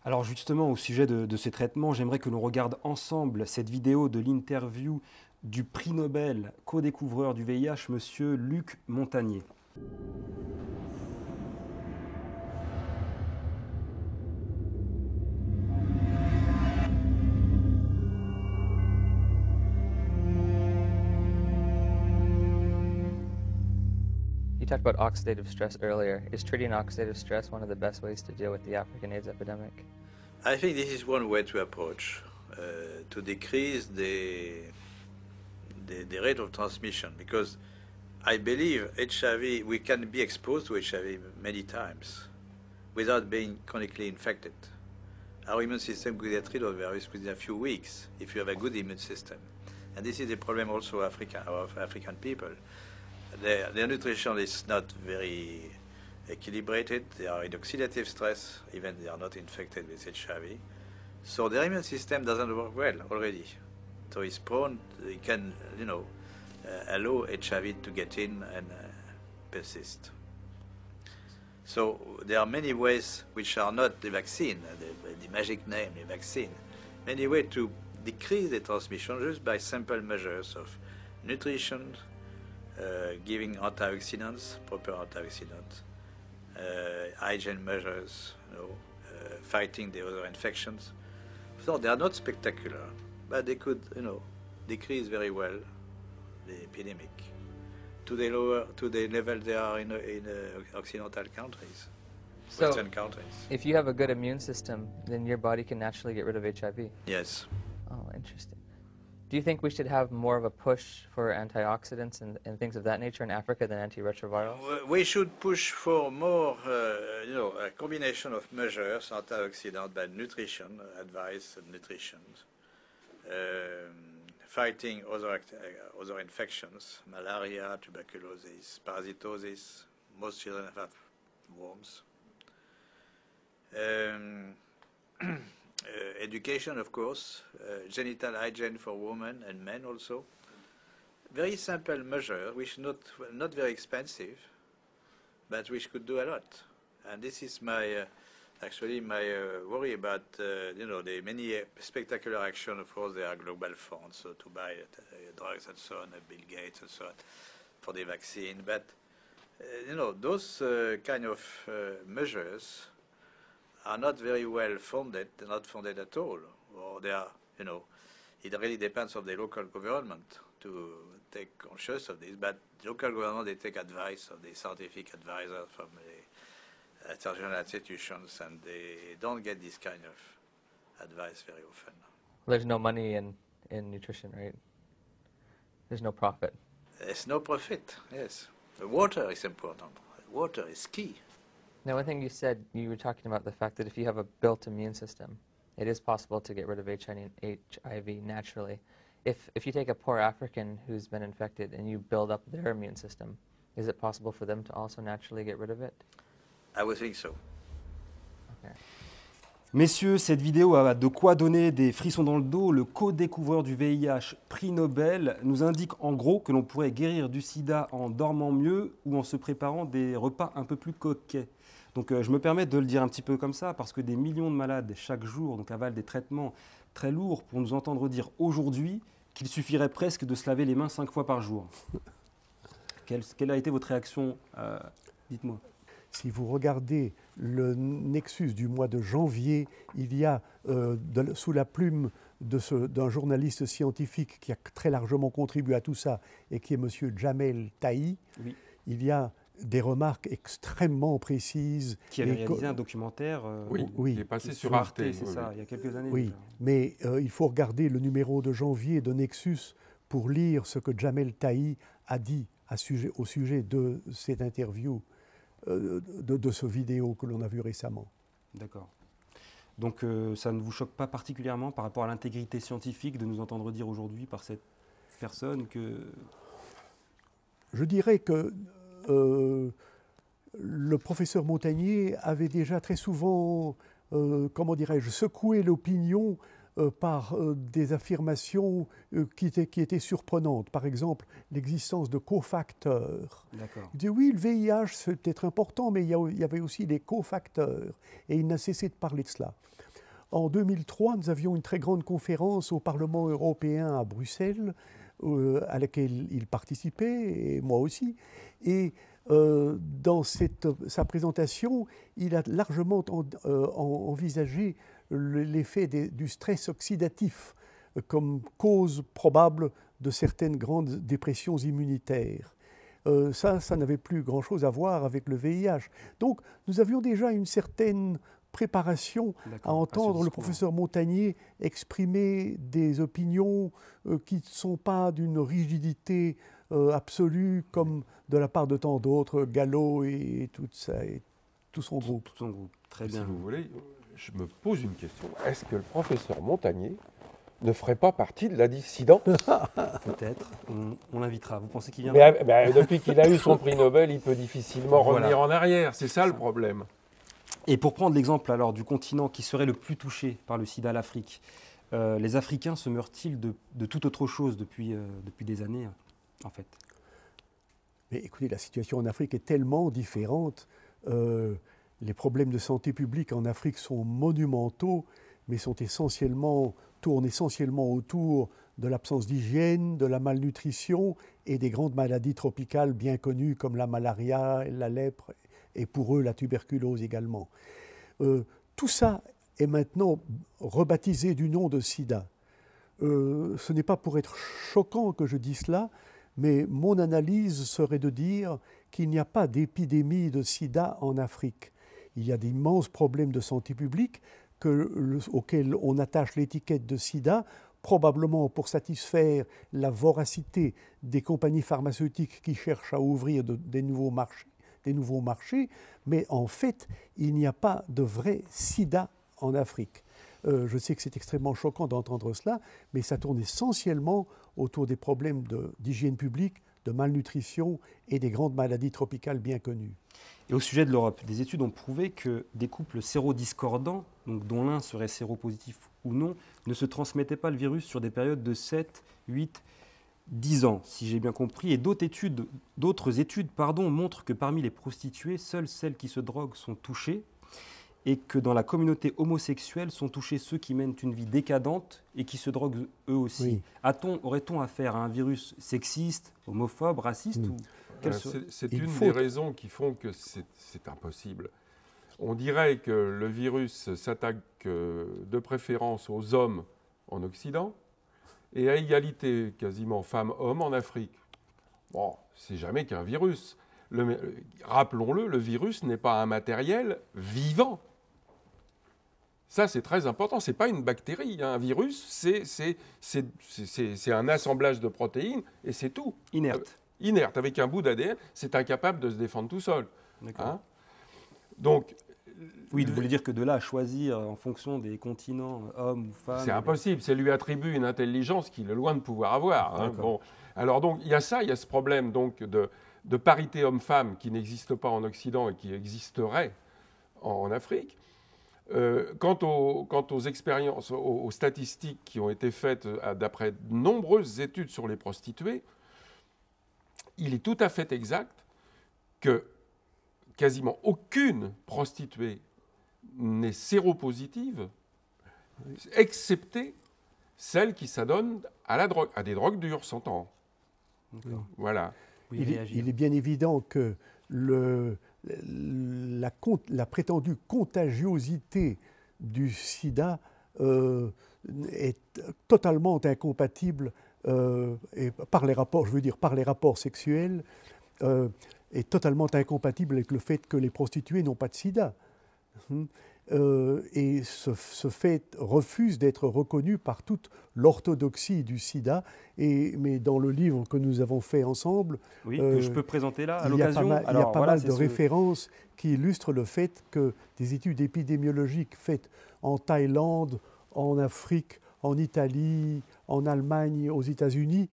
Alors justement, au sujet de ces traitements, j'aimerais que l'on regarde ensemble cette vidéo de l'interview du prix Nobel co-découvreur du VIH, monsieur Luc Montagnier. You talked about oxidative stress earlier. Is treating oxidative stress one of the best ways to deal with the African AIDS epidemic? I think this is one way to approach, to decrease the rate of transmission, because I believe HIV, we can be exposed to HIV many times without being chronically infected. Our immune system could get rid of the virus within a few weeks if you have a good immune system. And this is the problem also of African people. Their nutrition is not very equilibrated. They are in oxidative stress, even they are not infected with HIV. So their immune system doesn't work well already. So it's prone, it can, allow HIV to get in and persist. So there are many ways which are not the vaccine, the magic name, the vaccine. Many ways to decrease the transmission just by simple measures of nutrition, giving antioxidants, proper antioxidants, hygiene measures, fighting the other infections. So they are not spectacular, but they could, decrease very well the epidemic to the level they are in Occidental countries, So, Western countries. if you have a good immune system, then your body can naturally get rid of HIV. Yes. Oh, interesting. Do you think we should have more of a push for antioxidants and things of that nature in Africa than antiretrovirals? We should push for more, a combination of measures, antioxidant, but nutrition, advice and nutrition, fighting other infections, malaria, tuberculosis, parasitosis. Most children have worms. Education, of course, genital hygiene for women and men also. Very simple measure, which not very expensive, but which could do a lot. And this is my worry about the many spectacular action. Of course, there are global funds to buy drugs and so on, Bill Gates and so on, for the vaccine. But those kind of measures are not very well funded. They're not funded at all, or they are, it really depends on the local government to take conscious of this. But the local government, they take advice of the scientific advisors from the international institutions, and they don't get this kind of advice very often. There's no money in nutrition, right? There's no profit. There's no profit, yes. The water is important. Water is key. Now, one thing you said, you were talking about the fact that if you have a built immune system, it is possible to get rid of HIV naturally. If you take a poor African who's been infected and you build up their immune system, is it possible for them to also naturally get rid of it? I would think so. Okay. Messieurs, cette vidéo a de quoi donner des frissons dans le dos. Le co-découvreur du VIH, prix Nobel, nous indique en gros que l'on pourrait guérir du sida en dormant mieux ou en se préparant des repas un peu plus coquets. Donc je me permets de le dire un petit peu comme ça parce que des millions de malades chaque jour avalent des traitements très lourds pour nous entendre dire aujourd'hui qu'il suffirait presque de se laver les mains 5 fois par jour. Quelle a été votre réaction? Dites-moi. Si vous regardez le Nexus du mois de janvier, il y a, sous la plume d'un journaliste scientifique qui a très largement contribué à tout ça et qui est M. Jamel Tahi, Oui. Il y a des remarques extrêmement précises. Qui avait réalisé un documentaire il est passé sur Arte. C'est ça, il y a quelques années. Oui, déjà. mais il faut regarder le numéro de janvier de Nexus pour lire ce que Jamel Tahi a dit au sujet de cette interview, de ce vidéo que l'on a vu récemment. D'accord. Donc ça ne vous choque pas particulièrement par rapport à l'intégrité scientifique de nous entendre dire aujourd'hui par cette personne que... Je dirais que le professeur Montagnier avait déjà très souvent, comment dirais-je, secoué l'opinion par des affirmations qui étaient surprenantes. Par exemple, l'existence de cofacteurs. Il dit oui, le VIH, c'est peut-être important, mais il y avait aussi des cofacteurs. Et il n'a cessé de parler de cela. en 2003, nous avions une très grande conférence au Parlement européen à Bruxelles, à laquelle il participait, et moi aussi. Et dans sa présentation, il a largement envisagé l'effet du stress oxydatif comme cause probable de certaines grandes dépressions immunitaires. Ça n'avait plus grand-chose à voir avec le VIH. Donc, nous avions déjà une certaine préparation à entendre le professeur Montagnier exprimer des opinions qui ne sont pas d'une rigidité absolue comme de la part de tant d'autres, Gallo et tout ça, et tout son groupe. Tout son groupe, très bien. Si vous voulez, je me pose une question. Est-ce que le professeur Montagnier ne ferait pas partie de la dissidence? Peut-être, on l'invitera. Vous pensez qu'il viendra? Depuis qu'il a eu son prix Nobel, il peut difficilement revenir en arrière. C'est ça le problème. Et pour prendre l'exemple alors du continent qui serait le plus touché par le sida, l'Afrique, les Africains se meurent-ils de toute autre chose depuis des années, en fait? Mais écoutez, la situation en Afrique est tellement différente. Les problèmes de santé publique en Afrique sont monumentaux, mais tournent essentiellement autour de l'absence d'hygiène, de la malnutrition et des grandes maladies tropicales bien connues comme la malaria, la lèpre et pour eux la tuberculose également. Tout ça est maintenant rebaptisé du nom de sida. Ce n'est pas pour être choquant que je dis cela, mais mon analyse serait de dire qu'il n'y a pas d'épidémie de sida en Afrique. Il y a d'immenses problèmes de santé publique auxquels on attache l'étiquette de sida, probablement pour satisfaire la voracité des compagnies pharmaceutiques qui cherchent à ouvrir des nouveaux marchés, mais en fait, il n'y a pas de vrai sida en Afrique. Je sais que c'est extrêmement choquant d'entendre cela, mais ça tourne essentiellement autour des problèmes d'hygiène publique, de malnutrition et des grandes maladies tropicales bien connues. Et au sujet de l'Europe, des études ont prouvé que des couples sérodiscordants, donc dont l'un serait séropositif ou non, ne se transmettaient pas le virus sur des périodes de 7, 8, 10 ans, si j'ai bien compris. Et d'autres études montrent que parmi les prostituées, seules celles qui se droguent sont touchées, et que dans la communauté homosexuelle sont touchés ceux qui mènent une vie décadente et qui se droguent eux aussi. Oui. Aurait-on affaire à un virus sexiste, homophobe, raciste ou C'est une des raisons qui font que c'est impossible. On dirait que le virus s'attaque de préférence aux hommes en Occident et à égalité quasiment femmes-hommes en Afrique. Bon, c'est jamais qu'un virus. Rappelons-le, le virus n'est pas un matériel vivant. Ça, c'est très important. Ce n'est pas une bactérie. Un virus, c'est un assemblage de protéines et c'est tout. Inerte. Inerte. Avec un bout d'ADN, c'est incapable de se défendre tout seul. Hein? Donc, oui, vous voulez dire que de là à choisir en fonction des continents, hommes ou femmes... C'est impossible. Ça lui attribue une intelligence qu'il est loin de pouvoir avoir. Hein? Bon. Alors, donc, il y a ce problème donc, de parité homme-femme qui n'existe pas en Occident et qui existerait en Afrique. Quant aux expériences, aux statistiques qui ont été faites d'après de nombreuses études sur les prostituées, il est tout à fait exact que quasiment aucune prostituée n'est séropositive, excepté celle qui s'adonne à la drogue, à des drogues dures, s'entend. Voilà. Il est bien évident que la prétendue contagiosité du sida est totalement incompatible par les rapports sexuels, est totalement incompatible avec le fait que les prostituées n'ont pas de sida. Et ce fait refuse d'être reconnu par toute l'orthodoxie du sida. Mais dans le livre que nous avons fait ensemble, que je peux présenter là à l'occasion. Il y a pas mal de références qui illustrent le fait que des études épidémiologiques faites en Thaïlande, en Afrique, en Italie, en Allemagne, aux États-Unis,